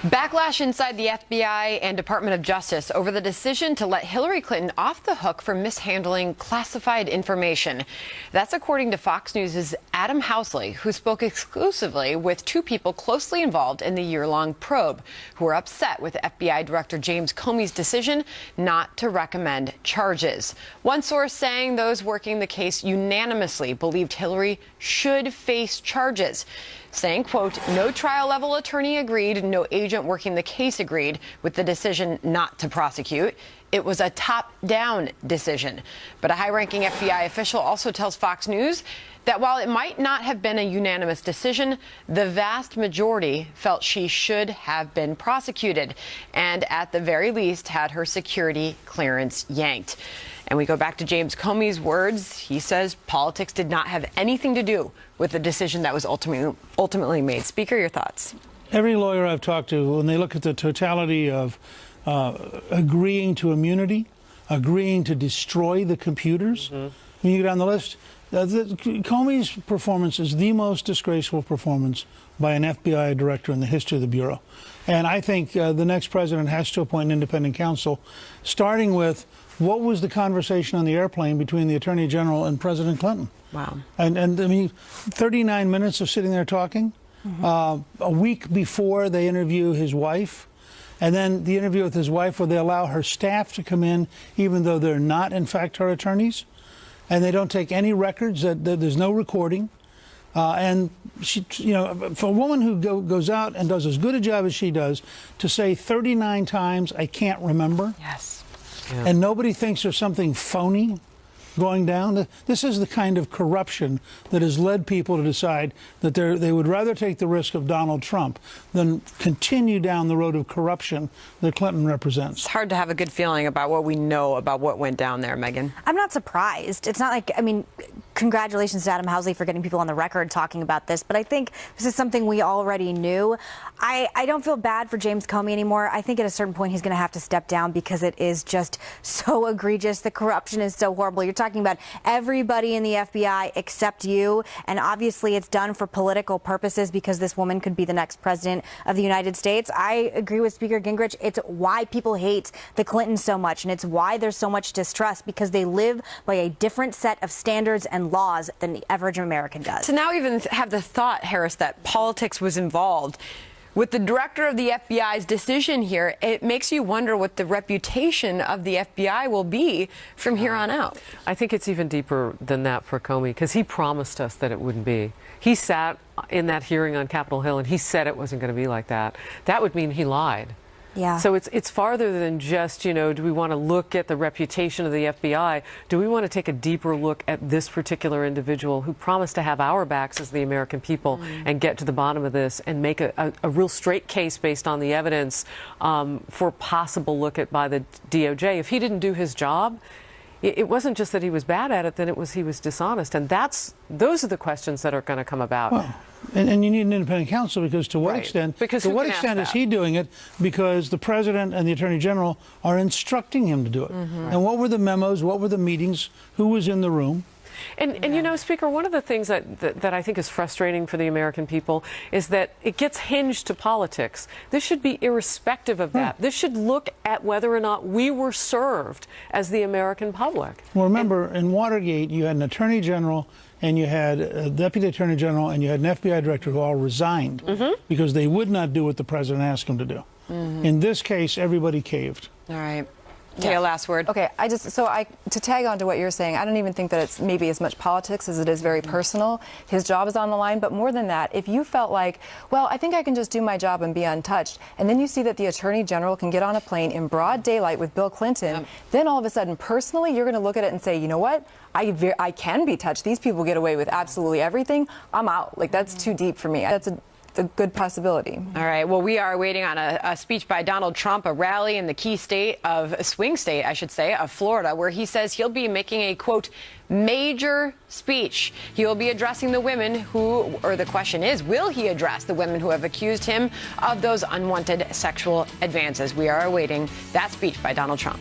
Backlash inside the FBI and Department of Justice over the decision to let Hillary Clinton off the hook for mishandling classified information. That's according to Fox News' Adam Housley, who spoke exclusively with two people closely involved in the year-long probe, who are upset with FBI Director James Comey's decision not to recommend charges. One source saying those working the case unanimously believed Hillary should face charges, saying, quote, no trial-level attorney agreed, no agent working the case agreed with the decision not to prosecute. It was a top-down decision. But a high-ranking FBI official also tells Fox News that while it might not have been a unanimous decision, the vast majority felt she should have been prosecuted and, at the very least, had her security clearance yanked. And we go back to James Comey's words. He says politics did not have anything to do with the decision that was ultimately made. Speaker, your thoughts? Every lawyer I've talked to, when they look at the totality of agreeing to immunity, agreeing to destroy the computers, when you go down the list, Comey's performance is the most disgraceful performance by an FBI director in the history of the Bureau. And I think the next president has to appoint an independent counsel, starting with what was the conversation on the airplane between the Attorney General and President Clinton? Wow. And I mean, 39 minutes of sitting there talking. A week before they interview his wife, and then the interview with his wife where they allow her staff to come in even though they're not, in fact, her attorneys. And they don't take any records, that there's no recording. And she, you know, for a woman who goes out and does as good a job as she does, to say 39 times, I can't remember. Yes. Yeah. And nobody thinks there's something phony going down. This is the kind of corruption that has led people to decide that they would rather take the risk of Donald Trump than continue down the road of corruption that Clinton represents. It's hard to have a good feeling about what we know about what went down there, Megan. I'm not surprised. It's not like, I mean, congratulations to Adam Housley for getting people on the record talking about this, but I think this is something we already knew. I don't feel bad for James Comey anymore. I think at a certain point he's going to have to step down because it is just so egregious. The corruption is so horrible. You're talking about everybody in the FBI except you, and obviously it's done for political purposes because this woman could be the next president of the United States. I agree with Speaker Gingrich. It's why people hate the Clintons so much, and it's why there's so much distrust, because they live by a different set of standards and laws than the average American does. To now even have the thought, Harris, that politics was involved with the director of the FBI's decision here, it makes you wonder what the reputation of the FBI will be from here on out. I think it's even deeper than that for Comey, because he promised us that it wouldn't be. He sat in that hearing on Capitol Hill and he said it wasn't going to be like that. That would mean he lied. Yeah. So it's farther than just, you know, do we want to look at the reputation of the FBI? Do we want to take a deeper look at this particular individual who promised to have our backs as the American people and get to the bottom of this and make a real straight case based on the evidence for possible look at by the DOJ? If he didn't do his job, it wasn't just that he was bad at it, then it was he was dishonest. And those are the questions that are going to come about. Well, and you need an independent counsel, because to what extent? Because to what extent is he doing it? Because the president and the attorney general are instructing him to do it. And what were the memos? What were the meetings? Who was in the room? And you know, Speaker, one of the things that I think is frustrating for the American people is that it gets hinged to politics. This should be irrespective of that. This should look at whether or not we were served as the American public. Well, remember, in Watergate, you had an attorney general and you had a deputy attorney general and you had an FBI director who all resigned because they would not do what the president asked them to do. In this case, everybody caved. All right. Taya, last word. Okay, to tag on to what you're saying, I don't even think that it's maybe as much politics as it is very personal. His job is on the line, but more than that, if you felt like, well, I think I can just do my job and be untouched, and then you see that the Attorney General can get on a plane in broad daylight with Bill Clinton, then all of a sudden, personally, you're going to look at it and say, you know what? I can be touched. These people get away with absolutely everything. I'm out. Like, that's too deep for me. That's a good possibility. All right. Well, we are waiting on a speech by Donald Trump, a rally in the key state of swing state, I should say, of Florida, where he says he'll be making a, quote, major speech. He will be addressing the women who, or the question is, will he address the women who have accused him of those unwanted sexual advances? We are awaiting that speech by Donald Trump.